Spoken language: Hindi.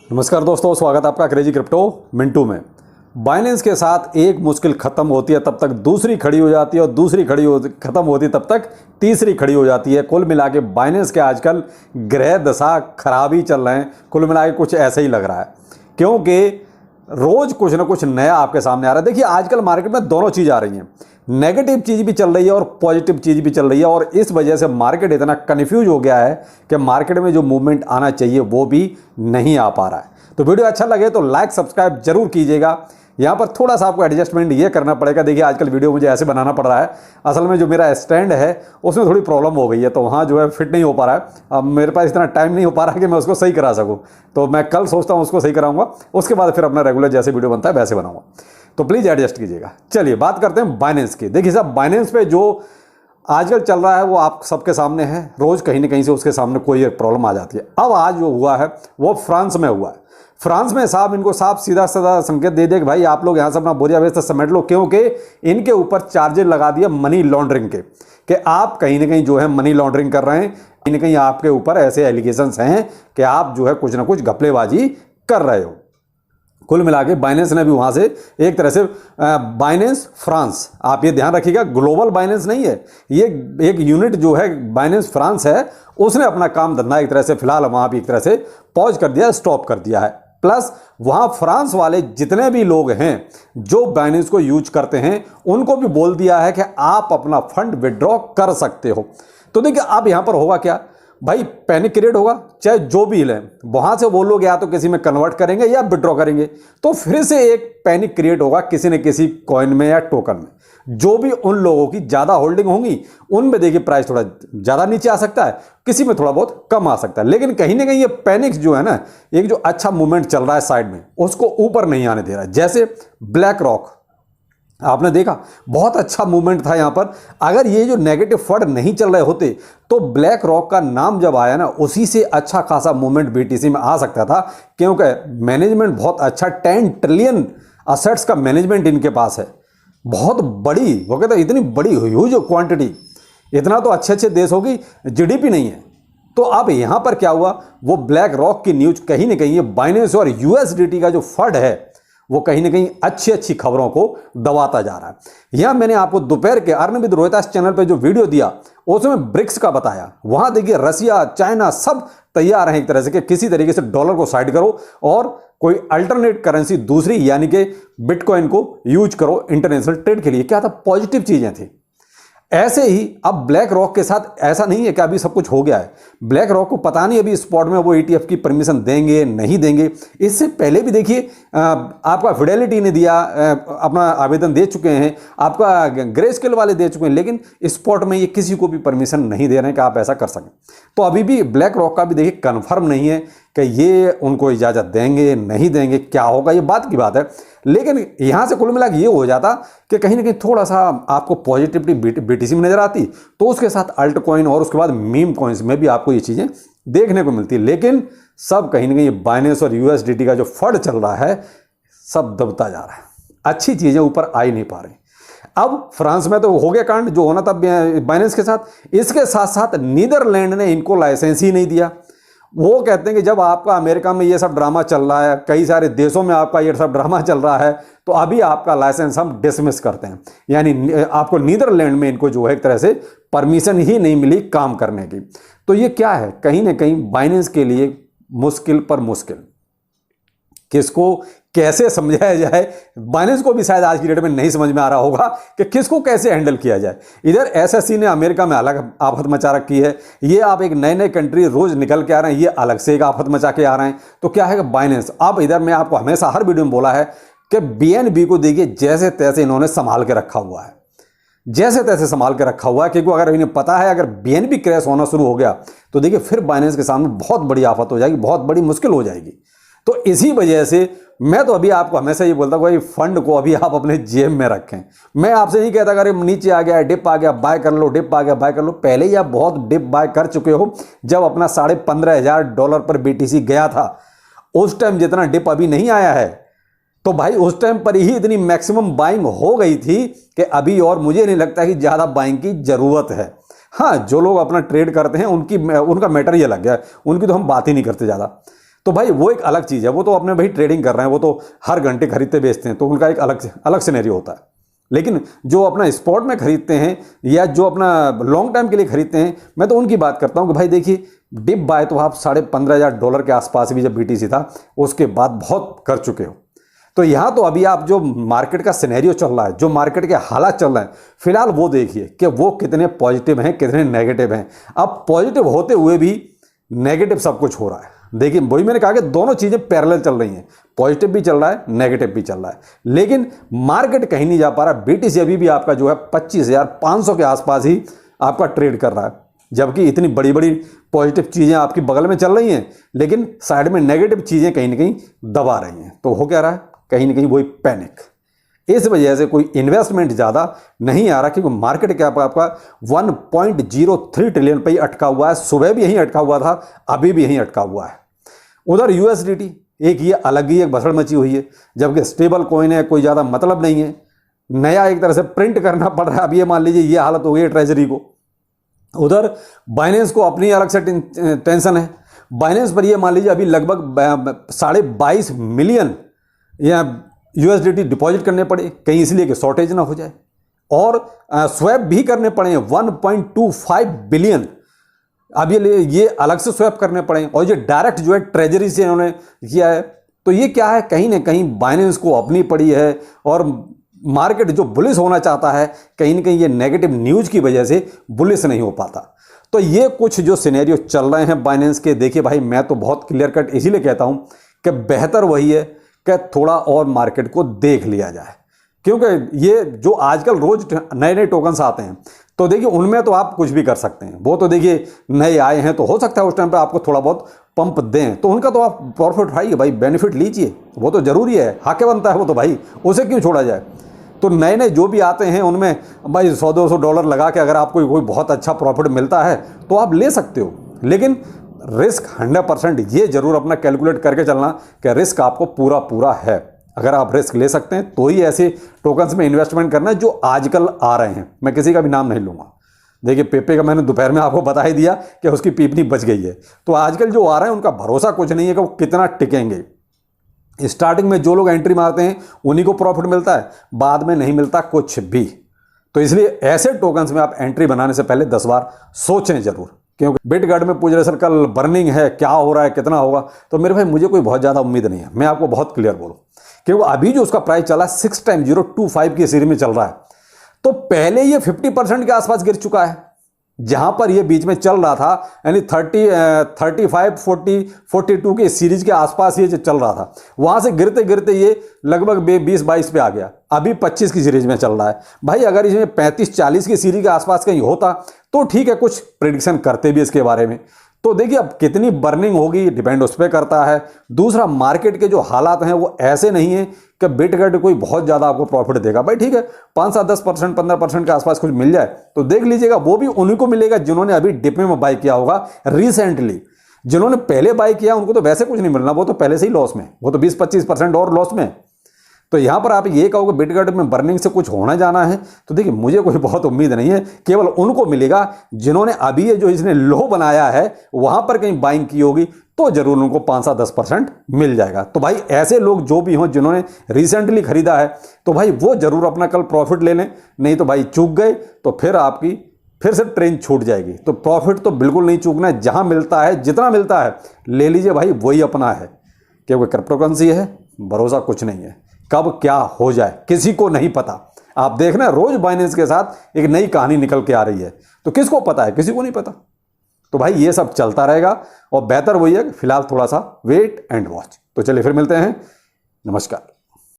नमस्कार दोस्तों, स्वागत है आपका क्रेजी क्रिप्टो मिंटू में। बाइनेंस के साथ एक मुश्किल खत्म होती है तब तक दूसरी खड़ी हो जाती है और दूसरी खत्म होती है तब तक तीसरी खड़ी हो जाती है। कुल मिला के बाइनेंस के आजकल ग्रह दशा खराब ही चल रहे हैं। कुल मिला के कुछ ऐसा ही लग रहा है, क्योंकि रोज कुछ ना कुछ नया आपके सामने आ रहा है। देखिए, आजकल मार्केट में दोनों चीज़ आ रही हैं, नेगेटिव चीज़ भी चल रही है और पॉजिटिव चीज़ भी चल रही है। और इस वजह से मार्केट इतना कन्फ्यूज हो गया है कि मार्केट में जो मूवमेंट आना चाहिए वो भी नहीं आ पा रहा है। तो वीडियो अच्छा लगे तो लाइक सब्सक्राइब जरूर कीजिएगा। यहाँ पर थोड़ा सा आपको एडजस्टमेंट ये करना पड़ेगा। देखिए, आजकल वीडियो मुझे ऐसे बनाना पड़ रहा है, असल में जो मेरा स्टैंड है उसमें थोड़ी प्रॉब्लम हो गई है, तो वहाँ जो है फिट नहीं हो पा रहा है। अब मेरे पास इतना टाइम नहीं हो पा रहा है कि मैं उसको सही करा सकूँ, तो मैं कल सोचता हूँ उसको सही कराऊंगा, उसके बाद फिर अपना रेगुलर जैसे वीडियो बनता है वैसे बनाऊंगा। तो प्लीज़ एडजस्ट कीजिएगा। चलिए बात करते हैं बाइनेंस की। देखिए साहब, बाइनेंस पे जो आजकल चल रहा है वो आप सबके सामने है। रोज़ कहीं ना कहीं से उसके सामने कोई एक प्रॉब्लम आ जाती है। अब आज जो हुआ है वो फ्रांस में हुआ है। फ्रांस में साहब इनको साफ सीधा साधा संकेत दे दिया कि भाई आप लोग यहाँ से अपना बोरिया बेचते समेट लो, क्योंकि इनके ऊपर चार्जेस लगा दिया मनी लॉन्ड्रिंग के, कि आप कहीं ना कहीं जो है मनी लॉन्ड्रिंग कर रहे हैं। कहीं ना कहीं आपके ऊपर ऐसे एलिगेशंस हैं कि आप जो है कुछ ना कुछ घपलेबाजी कर रहे हो। कुल मिला के बाइनेंस ने भी वहाँ से एक तरह से बाइनेंस फ्रांस, आप ये ध्यान रखिएगा, ग्लोबल बाइनेंस नहीं है ये, एक यूनिट जो है बाइनेंस फ्रांस है, उसने अपना काम धंधा एक तरह से फिलहाल वहाँ भी एक तरह से पॉज कर दिया, स्टॉप कर दिया है। प्लस वहाँ फ्रांस वाले जितने भी लोग हैं जो बाइनेंस को यूज करते हैं उनको भी बोल दिया है कि आप अपना फंड विड्रॉ कर सकते हो। तो देखिए, अब यहाँ पर होगा क्या भाई, पैनिक क्रिएट होगा, चाहे जो भी लें वहां से वो लोग या तो किसी में कन्वर्ट करेंगे या विड्रॉ करेंगे, तो फिर से एक पैनिक क्रिएट होगा किसी न किसी कॉइन में या टोकन में। जो भी उन लोगों की ज़्यादा होल्डिंग होंगी उनमें देखिए प्राइस थोड़ा ज़्यादा नीचे आ सकता है, किसी में थोड़ा बहुत कम आ सकता है। लेकिन कहीं ना कहीं ये पैनिक जो है ना, एक जो अच्छा मूवमेंट चल रहा है साइड में, उसको ऊपर नहीं आने दे रहा है। जैसे ब्लैक रॉक आपने देखा, बहुत अच्छा मूवमेंट था यहाँ पर। अगर ये जो नेगेटिव फंड नहीं चल रहे होते तो ब्लैक रॉक का नाम जब आया ना, उसी से अच्छा खासा मूवमेंट बीटीसी में आ सकता था, क्योंकि मैनेजमेंट बहुत अच्छा, 10 ट्रिलियन असेट्स का मैनेजमेंट इनके पास है। बहुत बड़ी, वो कहते हैं इतनी बड़ी ह्यूज क्वांटिटी, इतना तो अच्छे अच्छे देशों की जीडीपी नहीं है। तो अब यहाँ पर क्या हुआ, वो ब्लैक रॉक की न्यूज कहीं ना कहीं ये बाइनेंस और यूएसडीटी का जो फंड है वो कहीं ना कहीं अच्छी अच्छी खबरों को दबाता जा रहा है। यहां मैंने आपको दोपहर के अर्न विद रोहितास चैनल पे जो वीडियो दिया उसमें ब्रिक्स का बताया। वहां देखिए रसिया, चाइना सब तैयार हैं एक तरह से कि किसी तरीके से डॉलर को साइड करो और कोई अल्टरनेट करेंसी दूसरी यानी कि बिटकॉइन को यूज करो इंटरनेशनल ट्रेड के लिए। क्या था, पॉजिटिव चीजें थी। ऐसे ही अब ब्लैक रॉक के साथ ऐसा नहीं है कि अभी सब कुछ हो गया है। ब्लैक रॉक को पता नहीं अभी स्पॉट में वो ETF की परमिशन देंगे नहीं देंगे। इससे पहले भी देखिए आपका फिडेलिटी ने दिया, अपना आवेदन दे चुके हैं, आपका ग्रेस्केल वाले दे चुके हैं, लेकिन स्पॉट में ये किसी को भी परमिशन नहीं दे रहे हैं कि आप ऐसा कर सकें। तो अभी भी ब्लैक रॉक का भी देखिए कन्फर्म नहीं है कि ये उनको इजाज़त देंगे नहीं देंगे, क्या होगा ये बात की बात है। लेकिन यहाँ से कुल मिला के ये हो जाता कि कहीं ना कहीं थोड़ा सा आपको पॉजिटिविटी बीटीसी में नजर आती, तो उसके साथ अल्ट कॉइन और उसके बाद मीम कॉइन्स में भी आपको ये चीज़ें देखने को मिलती। लेकिन सब कहीं ना कहीं बाइनेंस और यूएसडीटी का जो फंड चल रहा है सब दबता जा रहा है, अच्छी चीज़ें ऊपर आ ही नहीं पा रही। अब फ्रांस में तो हो गया कांड जो होना था बाइनेंस के साथ। इसके साथ साथ नीदरलैंड ने इनको लाइसेंस ही नहीं दिया। वो कहते हैं कि जब आपका अमेरिका में ये सब ड्रामा चल रहा है, कई सारे देशों में आपका ये सब ड्रामा चल रहा है, तो अभी आपका लाइसेंस हम डिसमिस करते हैं। यानी आपको नीदरलैंड में इनको जो है एक तरह से परमिशन ही नहीं मिली काम करने की। तो ये क्या है, कहीं ना कहीं बाइनेंस के लिए मुश्किल पर मुश्किल। किसको कैसे समझाया जाए, बाइनेंस को भी शायद आज की डेट में नहीं समझ में आ रहा होगा कि किसको कैसे हैंडल किया जाए। इधर SEC ने अमेरिका में अलग आफत मचा रखी है, ये आप एक नए नए कंट्री रोज निकल के आ रहे हैं, ये अलग से एक आफत मचा के आ रहे हैं। तो क्या है कि बाइनेंस, अब इधर मैं आपको हमेशा हर वीडियो में बोला है कि BNB को देखिए जैसे तैसे इन्होंने संभाल के रखा हुआ है, जैसे तैसे संभाल के रखा हुआ है, क्योंकि अगर इन्हें पता है अगर BNB क्रैश होना शुरू हो गया तो देखिए फिर बाइनेंस के सामने बहुत बड़ी आफत हो जाएगी, बहुत बड़ी मुश्किल हो जाएगी। तो इसी वजह से मैं तो अभी आपको हमेशा ये बोलता हूँ भाई फंड को अभी आप अपने जेब में रखें। मैं आपसे नहीं कहता अगर नीचे आ गया, डिप आ गया, बाय कर लो, डिप आ गया बाय कर लो। पहले ही आप बहुत डिप बाय कर चुके हो। जब अपना $15,500 पर BTC गया था उस टाइम जितना डिप अभी नहीं आया है, तो भाई उस टाइम पर ही इतनी मैक्सिमम बाइंग हो गई थी कि अभी और मुझे नहीं लगता कि ज़्यादा बाइंग की ज़रूरत है। हाँ, जो लोग अपना ट्रेड करते हैं उनका मैटर ये लग गया, उनकी तो हम बात ही नहीं करते ज़्यादा। तो भाई वो एक अलग चीज़ है, वो तो अपने भाई ट्रेडिंग कर रहे हैं, वो तो हर घंटे खरीदते बेचते हैं, तो उनका एक अलग अलग सिनेरियो होता है। लेकिन जो अपना स्पॉट में खरीदते हैं या जो अपना लॉन्ग टाइम के लिए खरीदते हैं, मैं तो उनकी बात करता हूं कि भाई देखिए, डिप बाय तो आप $15,500 के आसपास भी जब BTC था उसके बाद बहुत कर चुके हो। तो यहाँ तो अभी आप जो मार्केट का सिनेरियो चल रहा है, जो मार्केट के हालात चल रहे हैं, फिलहाल वो देखिए कि वो कितने पॉजिटिव हैं, कितने नेगेटिव हैं। अब पॉजिटिव होते हुए भी नेगेटिव सब कुछ हो रहा है। देखिए वही मैंने कहा कि दोनों चीज़ें पैरेलल चल रही हैं, पॉजिटिव भी चल रहा है, नेगेटिव भी चल रहा है, लेकिन मार्केट कहीं नहीं जा पा रहा। BTC अभी भी आपका जो है 25,500 के आसपास ही आपका ट्रेड कर रहा है, जबकि इतनी बड़ी बड़ी पॉजिटिव चीज़ें आपकी बगल में चल रही हैं, लेकिन साइड में नेगेटिव चीज़ें कहीं ना कहीं दबा रही हैं। तो हो क्या रहा है, कहीं ना कहीं वही पैनिक। इस वजह से कोई इन्वेस्टमेंट ज़्यादा नहीं आ रहा, क्योंकि मार्केट क्या आपका 1.03 ट्रिलियन पे ही अटका हुआ है। सुबह भी यहीं अटका हुआ था, अभी भी यहीं अटका हुआ है। उधर USDT एक ये अलग ही एक भसड़ मची हुई है, जबकि स्टेबल कॉइन है, कोई ज़्यादा मतलब नहीं है, नया एक तरह से प्रिंट करना पड़ रहा है। अब ये मान लीजिए ये हालत हो गई है ट्रेजरी को। उधर बाइनेंस को अपनी अलग से टेंशन है। बाइनेंस पर ये मान लीजिए अभी लगभग 22.5 मिलियन या USDT डिपॉजिट करने पड़े, कहीं इसलिए कि शॉर्टेज ना हो जाए, और स्वैप भी करने पड़े 1.25 बिलियन। अब ये अलग से स्वैप करने पड़े, और ये डायरेक्ट जो है ट्रेजरी से इन्होंने किया है। तो ये क्या है, कहीं ना कहीं बाइनेंस को अपनी पड़ी है, और मार्केट जो बुलिश होना चाहता है, कहीं ना कहीं ये नेगेटिव न्यूज़ की वजह से बुलिश नहीं हो पाता। तो ये कुछ जो सिनेरियो चल रहे हैं बाइनेंस के, देखिए भाई मैं तो बहुत क्लियर कट इसीलिए कहता हूं कि बेहतर वही है कि थोड़ा और मार्केट को देख लिया जाए, क्योंकि ये जो आजकल रोज नए नए टोकन्स आते हैं, तो देखिए उनमें तो आप कुछ भी कर सकते हैं। वो तो देखिए नए आए हैं, तो हो सकता है उस टाइम पे आपको थोड़ा बहुत पंप दें, तो उनका तो आप प्रॉफिट उठाइए भाई, बेनिफिट लीजिए, वो तो जरूरी है, हाके बनता है वो तो भाई, उसे क्यों छोड़ा जाए। तो नए नए जो भी आते हैं उनमें भाई $100-200 लगा के अगर आपको कोई बहुत अच्छा प्रॉफिट मिलता है तो आप ले सकते हो, लेकिन रिस्क 100% ये जरूर अपना कैलकुलेट करके चलना कि रिस्क आपको पूरा पूरा है। अगर आप रिस्क ले सकते हैं तो ही ऐसे टोकन्स में इन्वेस्टमेंट करना है जो आजकल आ रहे हैं। मैं किसी का भी नाम नहीं लूँगा। देखिए पेपे का मैंने दोपहर में आपको बता ही दिया कि उसकी पीपनी बच गई है। तो आजकल जो आ रहे हैं उनका भरोसा कुछ नहीं है कि वो कितना टिकेंगे। स्टार्टिंग में जो लोग एंट्री मारते हैं उन्हीं को प्रॉफिट मिलता है, बाद में नहीं मिलता कुछ भी। तो इसलिए ऐसे टोकन्स में आप एंट्री बनाने से पहले 10 बार सोचें जरूर, क्योंकि बिटगार्ड में पूछ रहे सर कल बर्निंग है, क्या हो रहा है, कितना होगा। तो मेरे भाई मुझे कोई बहुत ज़्यादा उम्मीद नहीं है, मैं आपको बहुत क्लियर बोलूँ, क्योंकि अभी जो उसका प्राइस चला 6x025 की सीरीज में चल रहा है, तो पहले ये 50% के आसपास गिर चुका है। जहां पर ये बीच में चल रहा था, यानी 35, 40, 42 के सीरीज के आसपास ये जो चल रहा था, वहां से गिरते गिरते ये लगभग 20-22 पे आ गया, अभी 25 की सीरीज में चल रहा है। भाई अगर इसमें 35-40 की सीरीज के आसपास कहीं होता तो ठीक है, कुछ प्रेडिक्शन करते भी इसके बारे में। तो देखिए अब कितनी बर्निंग होगी डिपेंड उस पर करता है। दूसरा, मार्केट के जो हालात हैं वो ऐसे नहीं है कि बिटगार्ड कोई बहुत ज़्यादा आपको प्रॉफिट देगा। भाई ठीक है, 5-10%, 15% के आसपास कुछ मिल जाए तो देख लीजिएगा, वो भी उन्हीं को मिलेगा जिन्होंने अभी डिप में बाई किया होगा रिसेंटली। जिन्होंने पहले बाई किया उनको तो वैसे कुछ नहीं मिलना, वो तो पहले से ही लॉस में, वो तो 20-25% और लॉस में। तो यहां पर आप ये कहोगे बिटगार्ड में बर्निंग से कुछ होना जाना है, तो देखिए मुझे कोई बहुत उम्मीद नहीं है। केवल उनको मिलेगा जिन्होंने अभी ये जो इसने लो बनाया है वहां पर कहीं बाइंग की होगी, तो जरूर उनको 5-10% मिल जाएगा। तो भाई ऐसे लोग जो भी हों जिन्होंने रिसेंटली खरीदा है, तो भाई वो जरूर अपना कल प्रॉफिट ले लें, नहीं तो भाई चूक गए तो फिर आपकी फिर से ट्रेन छूट जाएगी। तो प्रॉफिट तो बिल्कुल नहीं चूकना है, जहां मिलता है जितना मिलता है ले लीजिए भाई, वही अपना है। क्योंकि क्रिप्टो करेंसी है, भरोसा कुछ नहीं है, कब क्या हो जाए किसी को नहीं पता। आप देखना रोज बाइनेंस के साथ एक नई कहानी निकल के आ रही है, तो किसको पता है, किसी को नहीं पता। तो भाई ये सब चलता रहेगा, और बेहतर वही है कि फिलहाल थोड़ा सा वेट एंड वॉच। तो चलिए फिर मिलते हैं, नमस्कार।